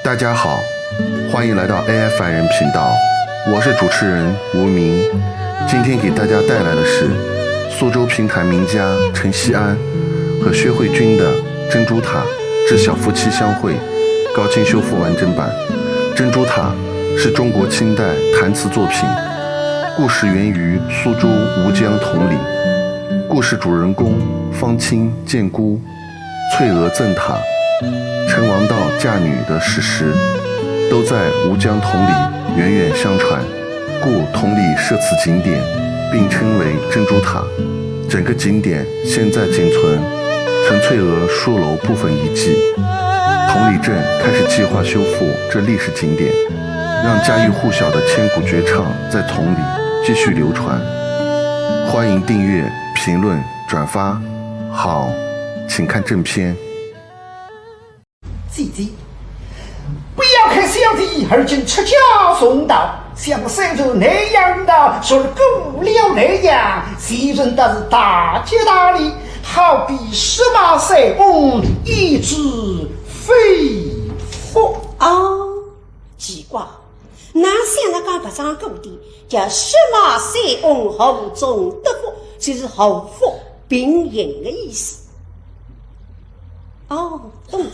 大家好，欢迎来到 AI 凡人频道，我是主持人吴明。今天给大家带来的是苏州评弹名家陈锡安和薛慧君的《珍珠塔之小夫妻相会》高清修复完整版。《珍珠塔》是中国清代弹词作品，故事源于苏州吴江同里。故事主人公方清见姑，翠娥赠塔，陈王道嫁女的史实，都在吴江同里远远相传，故同里设此景点，并称为珍珠塔。整个景点现在仅存陈翠娥书楼部分遗迹。同里镇开始计划修复这历史景点，让家喻户晓的千古绝唱在同里继续流传。欢迎订阅、评论、转发。好，请看正片。姐姐，不要看小弟而今出家送道，像山中那样的说了够了那样，谁人的是大吉大利，好比司马塞翁一只飞佛哦，奇怪，哪想那个上古的叫司马塞翁后中得福，就是后福并赢的意思。哦，懂了。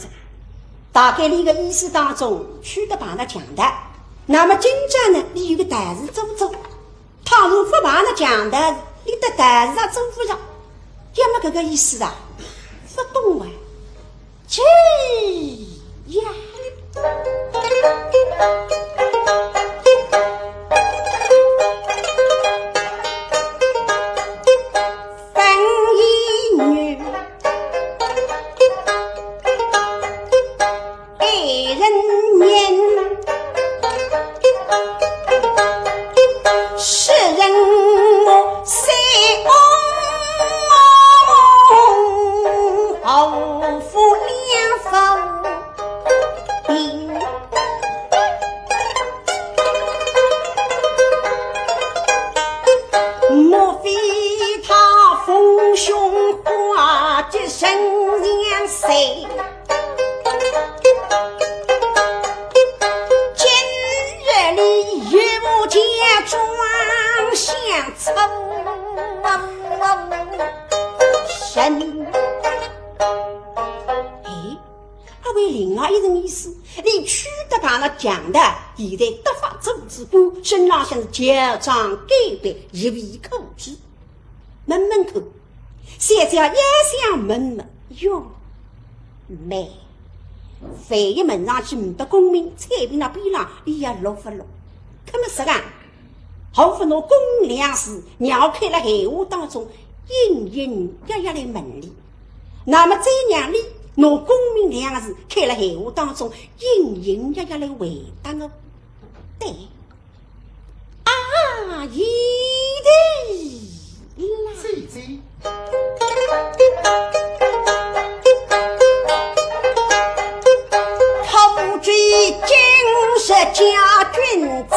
大概这个意思当中去的把它讲的，那么今朝呢，你有个大事做不做？倘若不把它讲的，你的大事做不上，要么这个意思啊，不懂啊，这呀。讲的现在得法走之过，身上像是脚掌改变，一味口之。门口，现在也想门哟，妹，非一门上去不公明，彩屏那边上你也落不落？可么实干，后不拿公粮食绕开了海湖当中，隐隐约约的门里。那么这样里。拿公民两个字开了海湖当中，隐隐约约来回答我，对，啊，一定啦，姐姐，口追今是家君子，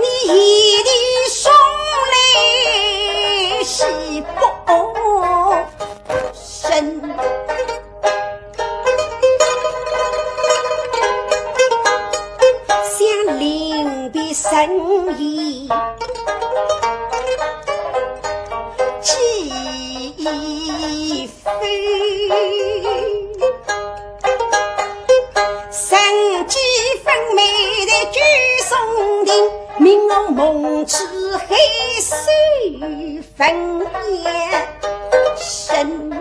你一定送来喜报。像临别生意几飞，生机分美的举松亭，明我梦之黑水分烟深。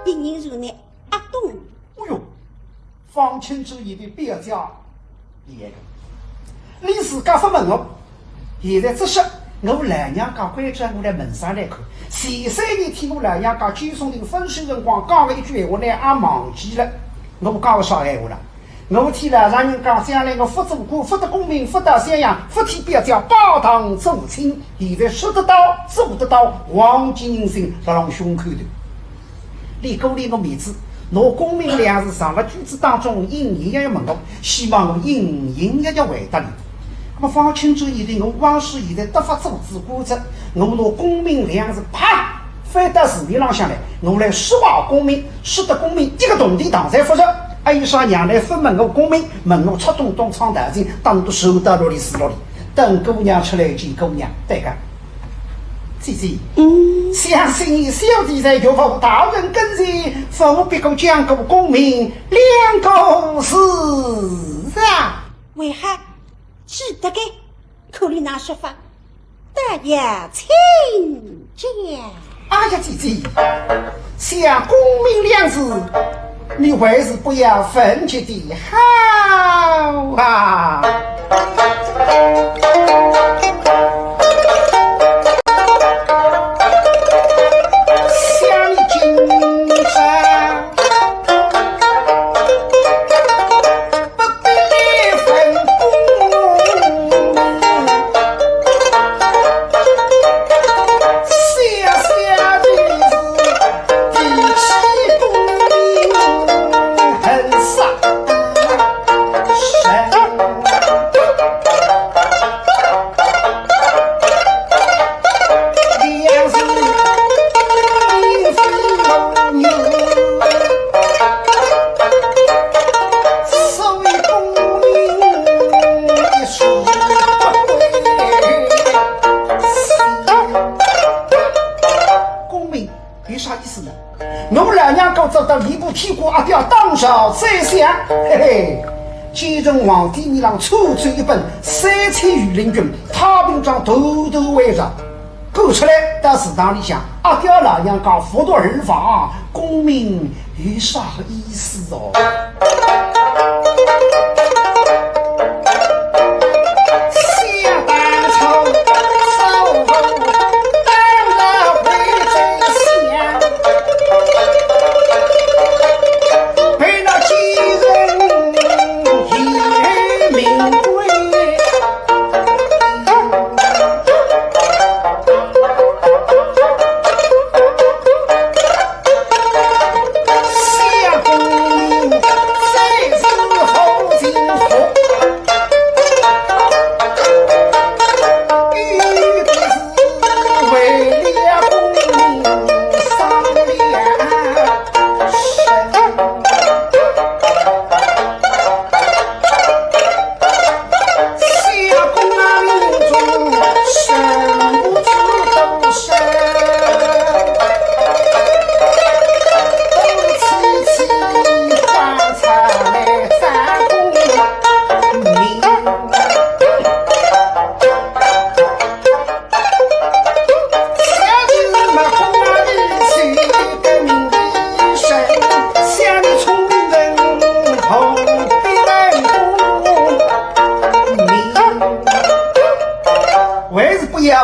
一年入内阿东，哎呦，方清之一的表家，你是干什么哦？现在只是我老娘家关着我来门上来看，前3年听我老娘家举松亭分析辰光讲了一句话呢，也忘记了。我讲个啥闲话了？我替了让人讲将来我不做官，不得功名，不得襄阳，不替表家包堂做亲。现在说得到，做得到，忘记人生，让胸口的。你给我面子，拿公民两字上了句子当中，隐隐约约问我，希望我隐隐约约回答你。那么方清楚一定我往事现在得法组织规则，我拿公民两字啪翻到市面浪向来，我来施瓦公民，使得公民一个铜钿当在负责。还有啥娘来分问我公民，问我出东厂大钱，当都收到罗里死罗里。等姑娘出来见姑娘，对个。姐姐，相信小弟在岳父大人跟前，否必够讲个公民两个事啊。为何记得个口里那说法？大爷请讲。哎呀，姐姐，像公民两字，你还是不要分解的好啊。再想，嘿嘿，继承皇帝你让出一本三千御林军，太平章头头围着，勾出来到祠堂里向，阿刁老娘讲佛陀而法，公民有啥意思哦？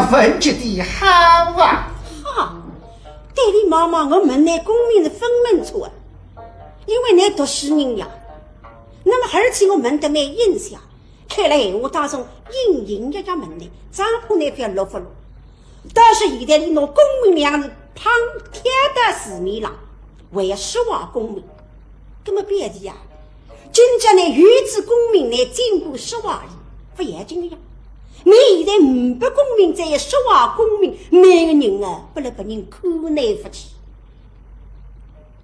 分解的好啊！好，对你妈妈，我们那公民的分门错，因为那读书人呀，那么而且我们的没印象，看来我当中隐隐一家门的，丈夫那边落不落？但是现在你拿公民两字旁贴到市面上，为失望公民，根本别的呀，真正的女子公民来进步失望不严谨的呀。你现在不公民在失望公民，每个人啊，不能把人苦难不起。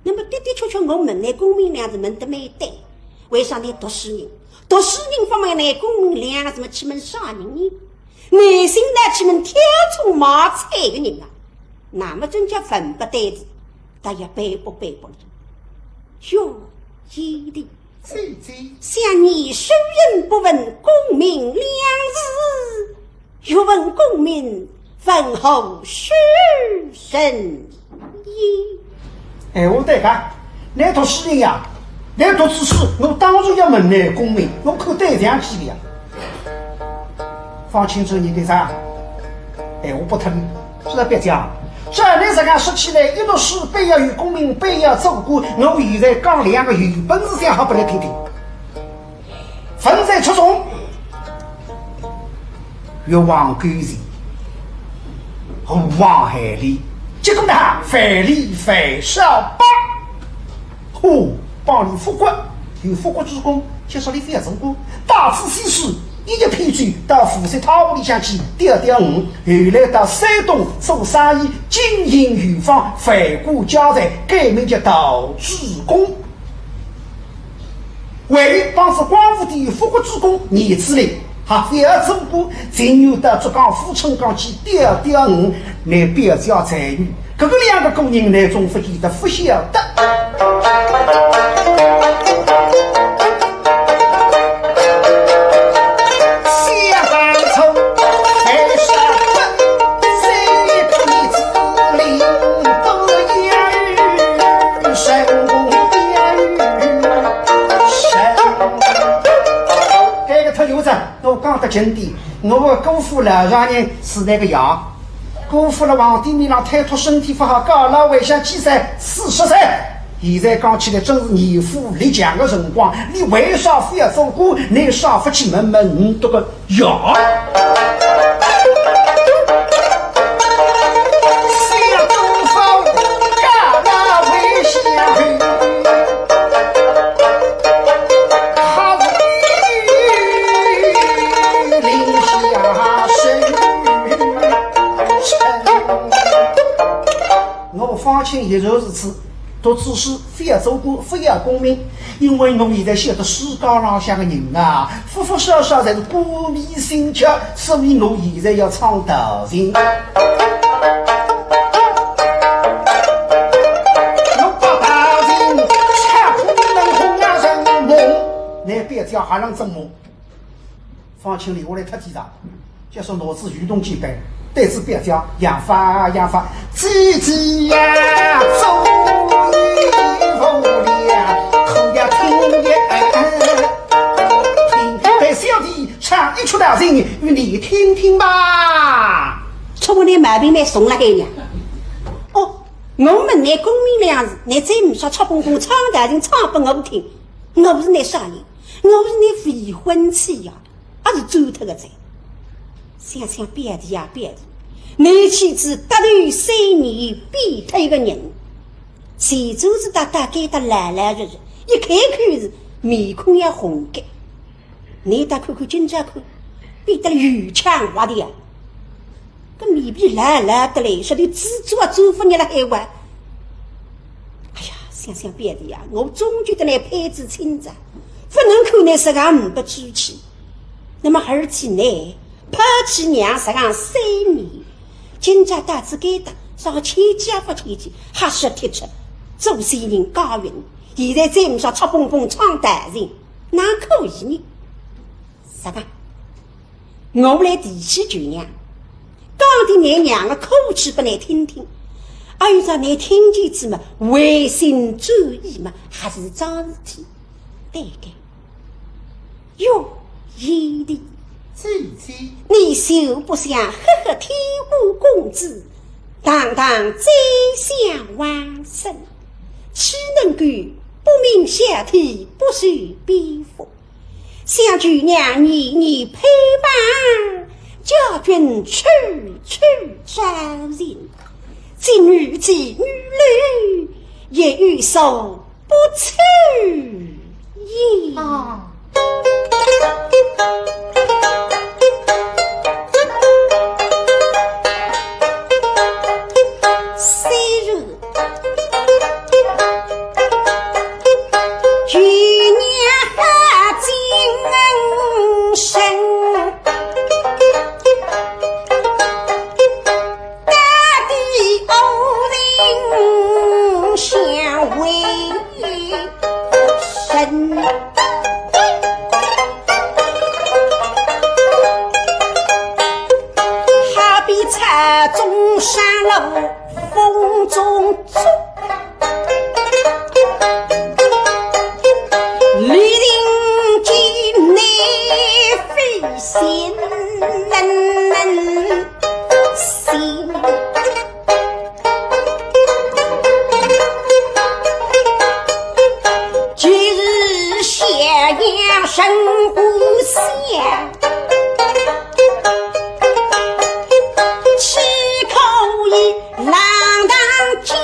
那么的确我们的公民两字门的没对，为啥呢？读书人方面呢，公民两字么去门啥人呢？内心呢去门天冲马菜的人啊，那么真叫分不对的，他也背不了。哟，一定。像你生人不问公民两字，欲问公民分后失神意。哎，我对讲，那读书人呀，那读知识，我当然要问那公民，我可对这样去的呀。放清楚你的啥？哎，我不听，是在别讲。这你这个说起来，一读书非要有公民，非要做过。我现在讲两个有本事讲好不来听听。分在出中，越往沟里，和往海里，结果呢，反里反少八，帮你复国，有复国之功，介绍你非要成功，大肆西施，一批转到富山汤屋里向去调调鱼，后来到山东做生意，经营渔坊，反过家财，改名叫道主公。为当时光武帝复国主公儿子嘞，还反而做过，曾有到浙江富春江去调调鱼来表彰才女。这个两个工人呢，总不记得不晓得。我讲得经典，我姑父老丈人是那个样，姑父了皇帝面上推脱身体不好，高老还想几岁？40岁。现在讲起来真是年富力强的辰光，你为啥非要做官？你少不去问问你这个样？小东方高老为相。方清也如此，都只是非要做官，非要功名。因为我现在晓得世界上向的人啊，夫夫少少才是孤僻心切，所以我现在要唱道情。我把道情唱出你们红颜人梦，那别叫还能怎么？方清留下来太紧张，就说脑子运动几百。对子别讲养发养发，自己呀走一无量，口呀听也听，对小弟唱一出道情，与你听听吧。出我的毛病来送了给你。哦，我们那公民两字，你再不说出公公唱道情唱给我听，我不是那啥人，我不是那未婚妻呀，而是走脱个贼。想想别的呀别的，你妻子得了3年逼他一个人，谁知是大概的来来日日，一看看是面孔也红的，你打看看今朝看，逼得油腔滑调，个面皮烂烂的嘞，说的蜘蛛啊祝福你了还玩。哎呀，想想别的呀，我总觉得那配置清杂，不能看那是个不得主气，那么而且呢？抛弃娘上3年，今朝大子给的上千家不千家，还是贴出做谁人高云。现在再不说出蹦蹦闯大人，哪可以呢？啥个？我来提起舅娘，讲的你娘的口气不来听听，按照你听见之嘛，违心转意嘛，还是桩事体。对的，哟，一的。你休不想呵呵天武公子，堂堂宰相王孙，岂能够不明下体，不受逼迫？想舅娘年年陪伴，家君处处招人。今日见女女，也欲受不出意。气口一浪荡叫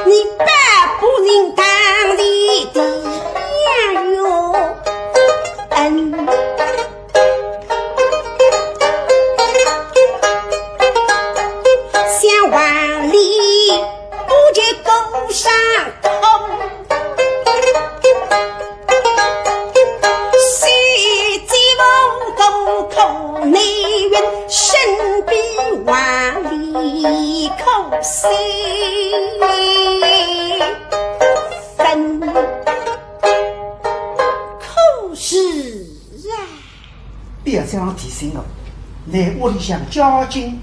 你百不能当你的娘哟，想万里不见沟上空，西极梦沟口内云，身比万里口西分口是啊。别这样提醒我，来屋里向家境